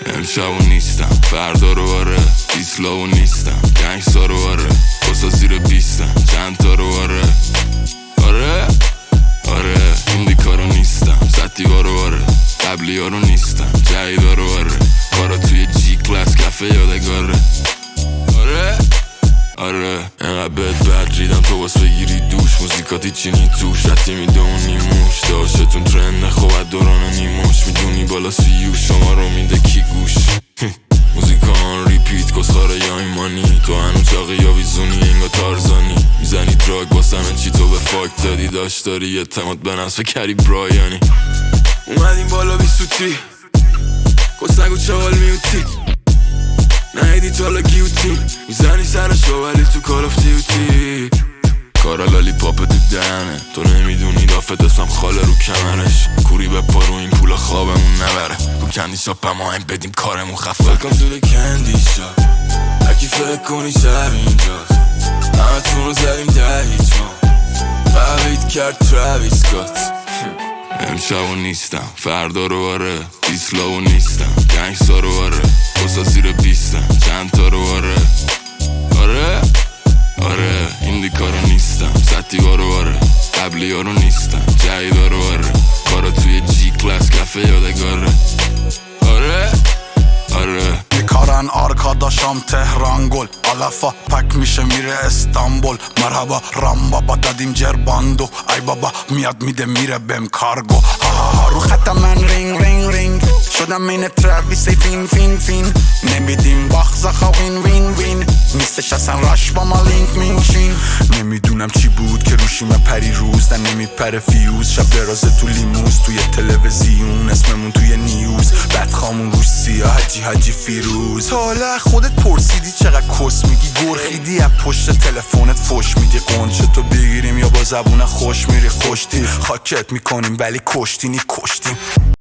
امشبو نیستم فردا رو آره، ایسلاو نیستم گنگستا رو آره، بسا زیر بیستم چند تا رو آره. آره ایندیکا رو نیستم ستیوا رو آره، قبلی ها رو نیستم جهیدا رو آره، کارا توی جی کلاس کفه یادگاره. آره اینقدر بد ریدم تو باس بگیری دوش، موزیکاتی چینی توش رتی میدونی موش داشتون ترنده خوبت دوران نیموش، میدونی بالا سیو شما رو میده کی گوش. موزیکا آن ریپیت کسخاره یا ایمانی، تو هنو چاقی یا ویزونی انگا تارزانی، میزنی دراگ باسمه چی تو به فاک دادی، داشت داری اعتماد به نفس کری برایانی. اومدیم بالا بی سوتی کسنگو چوال میوتی، نهیدی تالا گیوتین میزنی سرشو ولی تو کال آف دیوتی، کارا لالی پاپ تو دهنه، تو نمیدونی دافت اسمم خاله رو کمرش، کوری به پا رو این پولا خوابمون نبره، رو کندی شاپ اما هم بدیم کارمون خفه. Welcome to the candy shop، هرکی فکر کنی شب اینجاست، همه تون رو زدیم دهیچان قوید کرد تراویس سکات. امشبو نیستم فردا رو آره، ایسلاو نیستم گنگستا رو آره، بسا زیر بیستم چند تا رو آره. آره ایندیکا رو نیستم ستیوا رو آره، قبلی ها رو نیستم جهیدا رو آره، کارا توی جی کلاس کفه یادگاره. آره میکارن آرکاداشام تهران گل، علفا پک میشه میره استانبول، مرحبا رام بابا دادیم جرباندو، ای بابا میاد میده میره بهم کارگو. رو خط من رینگ رینگ رینگ شدم این تراویس فین فین فین، نمیدیم باخزاخا وین وین وین، نیستش اصلا راش با ما لینک مینشین. نمیدونم چی بود که روشیم پری روز در نمیپره فیوز، شب درازه تو لیموز توی تلویزیون اسممون توی نیوز، بدخامون روش سیاه حجی فیروز. حالا خودت پرسیدی چقدر کس میگی، گرخیدی از پشت تلفنت فش میدی، قنچه تو بگیریم یا با زبون خوش میری خوشتی، خاکت میکنیم ولی کشتینی کشتیم.